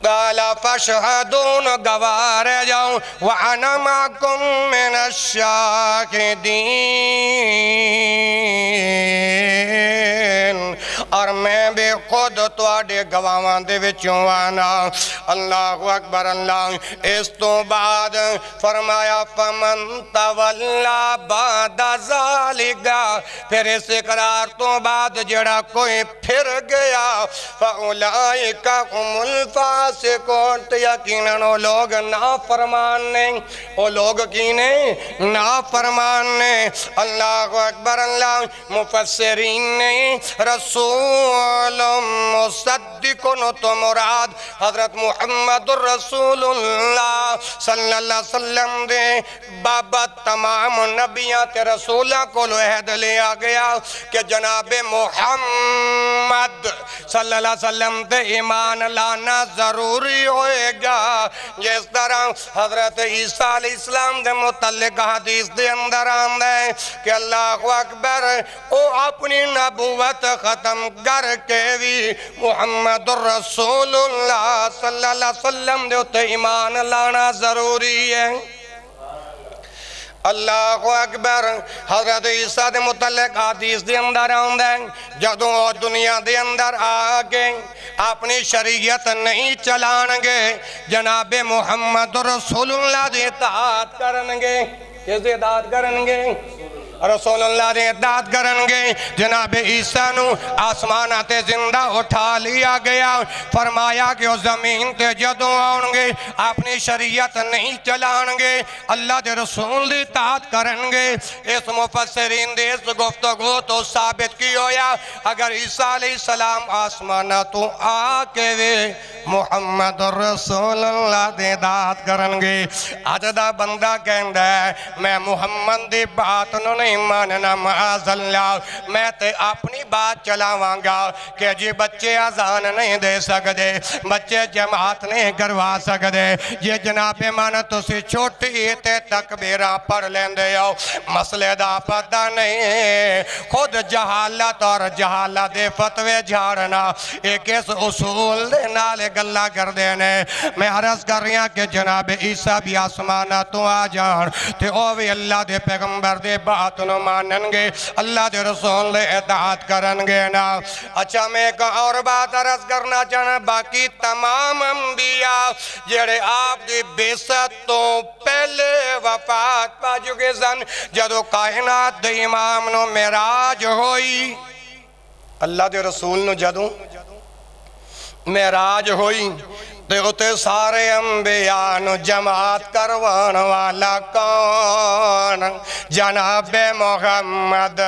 قال فاشهدون گواہ رہ جاؤں وانا معكم من الشاہدین اور میں بھی خود تواڈے گواہاں دے وچوں آنا اللہ اکبر اللہ اس تو بعد فرمایا فمن تولا بعد ذالک پھر اس اقرار تو بعد جڑا کوئی پھر گیا فاولئک هم الفاسقون یقیناً وہ لوگ نافرمان نے وہ لوگ کینے نافرمان نے اللہ اکبر اللہ مفسرین نے رسول مصدقن تو مراد حضرت محمد رسول اللہ صلی اللہ علیہ وسلم دے بابا تمام نبیاں تے رسولہ کو عہد لیا گیا کہ جناب محمد صلی اللہ علیہ وسلم تے ایمان لانا ضروری ہوئے گا جس طرح حضرت عیسیٰ علیہ السلام دے متعلق حدیث دے اندر آندہ ہے کہ اللہ اکبر او اپنی نبوت ختم کر کے بھی محمد رسول اللہ صلی اللہ علیہ وسلم دے اتے ایمان لانا ضروری ہے اللہ اکبر حضرت عیسیٰ دے متعلق حدیث دے اندر آندہ ہے جدوں دنیا دے اندر آگے اپنی شریعت نہیں چلانگے جناب محمد رسول اللہ دے اطاعت کرنگے کس دے اطاعت کرنگے رسول اللہ نے اطاعت کرنگے جناب عیسیٰ نو آسماناتے زندہ اٹھا لیا گیا فرمایا کہ وہ زمین تے جدوں آنگے اپنی شریعت نہیں چلانگے اللہ دے رسول دی اطاعت کرنگے اس مفسرین دے اس گفتگو تو ثابت کی ہویا اگر عیسیٰ علیہ السلام آسماناتوں آکے وے محمد رسول اللہ دے اطاعت کرنگے آج دا بندہ کہندہ ہے میں محمد دی بات نو نہیں ماننا معاذ اللہ میں تے اپنی بات چلاواں گا کہ جی بچے اذان نہیں دے سکتے بچے جماعت نہیں کروا سکتے یہ جناب مانا تو سی چھوٹی تے تکبیرہ پڑھ لیندے ہو مسئلے دا پتہ نہیں خود جہالت اور جہالت دے فتوے جھاڑنا ایک اس اصول دے نالے گلہ کر دینے میں عرض کر رہی ہوں کہ جناب عیسیٰ بھی آسمانہ تو آ جان تے او بھی اللہ دے پیغمبر دے بات نو ماننگے اللہ دے رسول دے اطاعت کرنگے نا اچھا میں ایک اور بات عرض کرنا چاہنا باقی تمام انبیاء جڑے آپ دی بیست تو پہلے وفات پا چکے سن جدو کائنات دے امام نو معراج ہوئی اللہ دے رسول نو جدو معراج ہوئی تے اتے سارے انبیاء نو جماعت کروان والا کون جناب محمد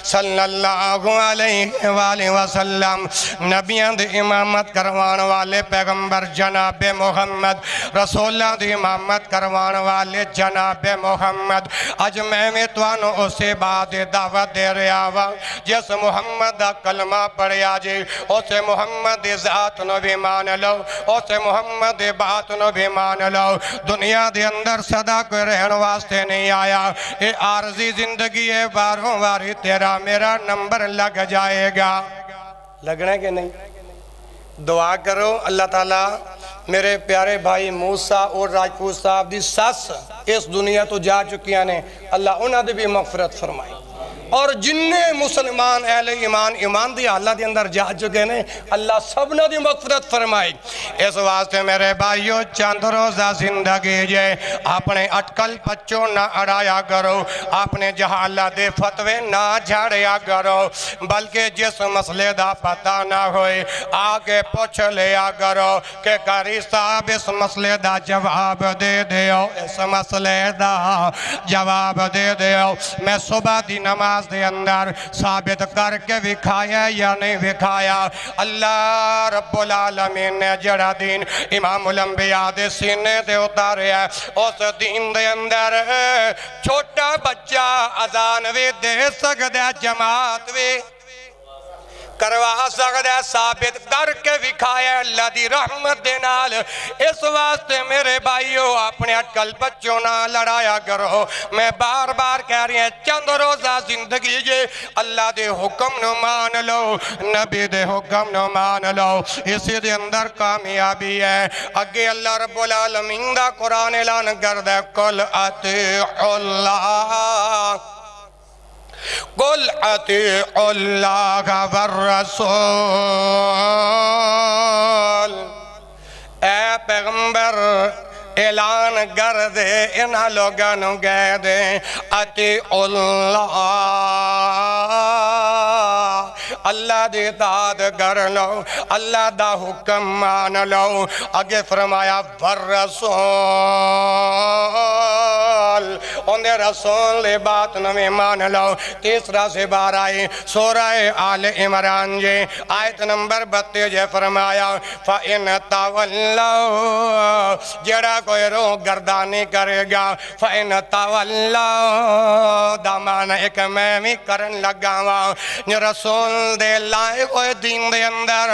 صلی اللہ علیہ وآلہ وسلم نبیان دی امامت کروان والے پیغمبر جناب محمد رسول اللہ دی امامت کروان والے جناب محمد اج میں توانو اسے بعد دعوت دے رہا ہوا جس محمد دا کلمہ پڑھیا جی اسے محمد دی ذات نو بھی مان لو اسے تے محمد دی بات نو بھی مان لو دنیا دے اندر صدا کوئی رہن واسطے نہیں آیا اے عارضی زندگی ہے باروں واری تیرا میرا نمبر لگ جائے گا لگنا ہے کہ نہیں دعا کرو اللہ تعالیٰ میرے پیارے بھائی موسیٰ اور راجپوت صاحب دی ساس اس دنیا تو جا چکیاں نے اللہ انہاں دے بھی مغفرت فرمائی اور جننے مسلمان اہل ایمان دی حالت دے اندر جا چکے نے اللہ سبنا دی مغفرت فرمائی اس واسطے میرے بھائیو چند روزہ زندگی جے اپنے اٹکل پچوں نہ اڑایا کرو اپنے جہالت دے فتوے نہ جھاڑیا کرو بلکہ جس مسئلے دا پتہ نہ ہوئے آگے پوچھ لیا کرو کہ قاری صاحب اس مسئلے دا جواب دے دیو اس مسئلے دا جواب دے دیو میں صبح دی نماز دے اندر ثابت کر کے وکھایا یا نہیں وکھایا اللہ رب العالمین نے جڑا دین امام الانبیاء دے سینے دے اتارے ہے اس دین دے اندر چھوٹا بچہ اذان وی دے سکدہ جماعت وی کروا سکتا ہے ثابت کر کے وکھایا اللہ دی رحمت دے نال اس واسطے میرے بھائیو اپنے اٹکل بچوں نہ لڑایا کرو میں بار بار کہہ رہی ہیں چند روزہ زندگی جے اللہ دے حکم نو مان لو نبی دے حکم نو مان لو اسی دے اندر کامیابی ہے اگے اللہ رب العالمین دا قرآن اعلان کردہ قل اطیعوا اللہ قل اطیعوا اللہ والرسول اے پیغمبر اعلان کر دے انہا لوگانوں کہہ دے اطیعوا اللہ اللہ دی اطاعت کر لو اللہ دا حکم مان لو آگے فرمایا والرسول انہیں رسول دے بات نمی مان لو تیسرا سے بار آئی سورہ آل عمران جے آیت نمبر 32 جے فرمایا فَإِنْ تَوَلَّوْا جڑا کوئی روح گردانی کرے گا فَإِنْ تَوَلَّوْا دامان ایک میں کرن لگاوا رسول دے لائے کوئی دین دے اندر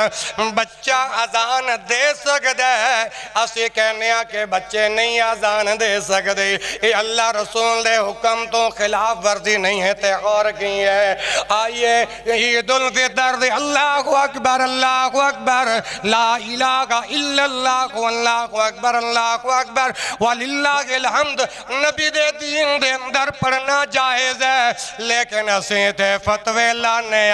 بچہ اذان دے سکتے ہیں اسی کہنے کہ بچے نہیں اذان دے سکتے یہ اللہ رسول دے حکم تو خلاف ورزی نہیں ہے تے غور کی ہے آئیے عید الفطر دے اللہ اکبر لا الہ الا اللہ واللہ اکبر وللہ الحمد نبی دے دین دے اندر پڑھنا جائز ہے لیکن اسی تے فتوے لانے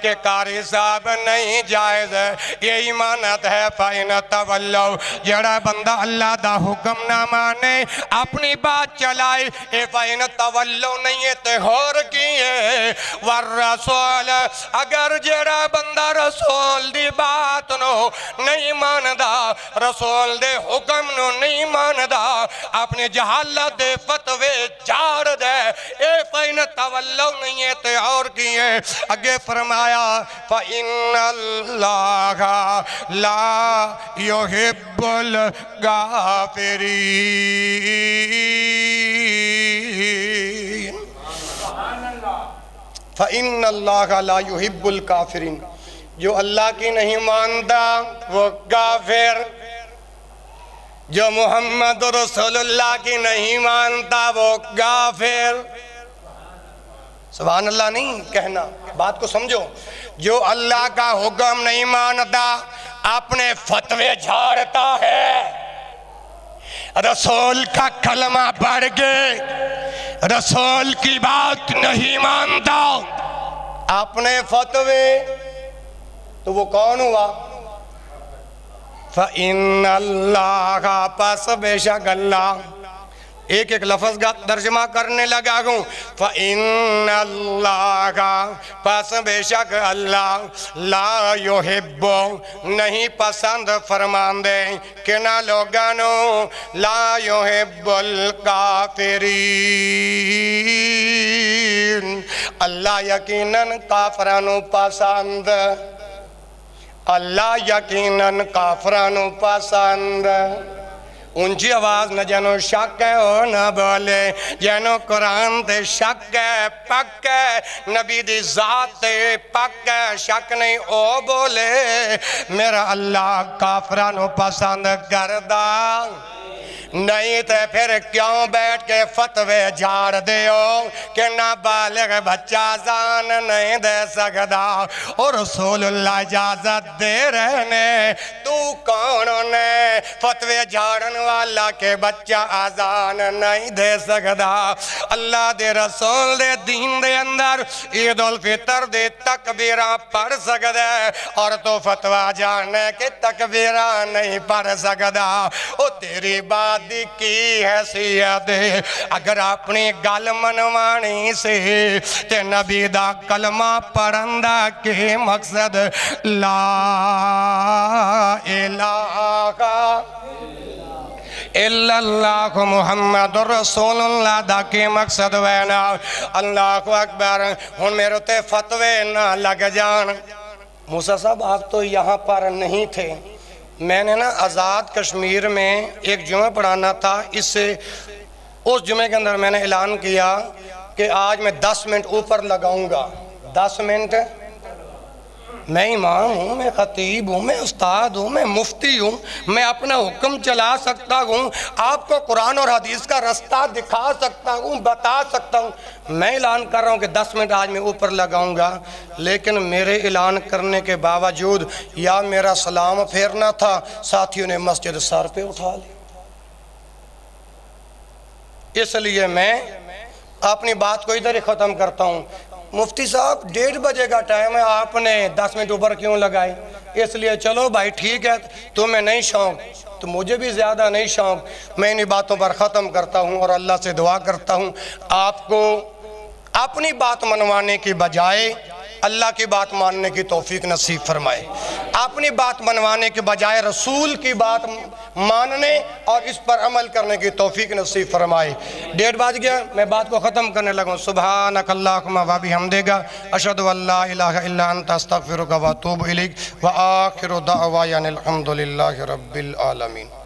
کہ قاری صاحب نہیں جائز ہے یہ ایمانت ہے فَإِنْ تَوَلَّوْا جڑا بندہ اللہ دا حکم نہ مانے اپنی بات چلائے اے فَإِنْ تَوَلَّوْا نہیں ہے تے غور کیے والرسول اگر جڑا بندہ رسول دی بات نو نہیں ماندا رسول دے حکم نو نہیں ماندا اپنے جہالت دے فتوے جھاڑ دے اے فَإِنْ تَوَلَّوْا نہیں ہے تے اور کیے اگے فرمایا فَإِنَّ اللَّهَ لَا يُحِبُّ الْكَافِرِينَ فَإِنَّ اللَّهَ لَا يُحِبُّ الْكَافِرِينَ جو اللہ کی نہیں مانتا وہ کافر جو محمد رسول اللہ کی نہیں مانتا وہ کافر سبحان اللہ نہیں کہنا بات کو سمجھو جو اللہ کا حکم نہیں مانتا اپنے فتوے جھاڑتا ہے رسول کا کلمہ پڑھ کے رسول کی بات نہیں مانتا اپنے فتوے تو وہ کون ہوا فَإِنَّ اللَّهَ پس بے شک اللہ ایک ایک لفظ کا ترجمہ کرنے لگا ہوں فَإِنَّ اللَّهَ پس بے شک اللہ لا یحب نہیں پسند فرمان دے کنا لوگانوں لا یحب الکافرین اللہ یقیناً کافرانوں پسند اللہ یقیناً کافرانوں پسند اونچی آواز نہ جانو شک ہے او نہ بولے جانو قرآن تے شک ہے پک ہے نبی دی ذات تے پک ہے شک نہیں او بولے میرا اللہ کافرانو پسند کردہ نہیں تے پھر کیوں بیٹھ کے فتوے جھاڑ دیو کہ نابالغ بچہ زان نہیں دے سکتا اور رسول اللہ اجازت دے رہنے تو کون نے فتوے جھاڑن والا کہ بچہ آزان نہیں دے سکتا اللہ دے رسول دے دین دے اندر عید الفطر دے تکبیرہ پڑھ سکتا ہے اور تو فتوہ جانے کہ تکبیرہ نہیں پڑھ سکتا او تیری بات دی کی حیثیت اگر اپنی گل منوانی سے تے نبی دا کلمہ پڑھندہ کے مقصد لا الہ الا اللہ محمد رسول اللہ دا کے مقصد وینا اللہ اکبر ہن میرے تے فتوے نہ لگ جان موسیٰ صاحب آپ تو یہاں پر نہیں تھے میں نے نا آزاد کشمیر میں ایک جمعہ پڑھانا تھا اس جمعے کے اندر میں نے اعلان کیا کہ آج میں 10 منٹ اوپر لگاؤں گا 10 منٹ میں امام ہوں میں خطیب ہوں میں استاد ہوں میں مفتی ہوں میں اپنا حکم چلا سکتا ہوں آپ کو قرآن اور حدیث کا رستہ دکھا سکتا ہوں بتا سکتا ہوں میں اعلان کر رہا ہوں کہ 10 منٹ آج میں اوپر لگاؤں گا لیکن میرے اعلان کرنے کے باوجود یا میرا سلام پھیرنا تھا ساتھیوں نے مسجد سر پہ اٹھا لی اس لیے میں اپنی بات کو ادھر ہی ختم کرتا ہوں مفتی صاحب 1:30 بجے کا ٹائم ہے آپ نے 10 منٹ اوپر کیوں لگائے اس لیے چلو بھائی ٹھیک ہے تمہیں نہیں شوق تو مجھے بھی زیادہ نہیں شوق میں انہی باتوں پر ختم کرتا ہوں اور اللہ سے دعا کرتا ہوں آپ کو اپنی بات منوانے کی بجائے اللہ کی بات ماننے کی توفیق نصیب فرمائے اپنی بات منوانے کے بجائے رسول کی بات ماننے اور اس پر عمل کرنے کی توفیق نصیب فرمائے 1:30 بج گیا میں بات کو ختم کرنے لگا سبحانک اللہم و بحمدک اشہد ان لا الہ الا انت استغفرک و اتوب الیک و آخر دعوانا الحمدللہ رب العالمین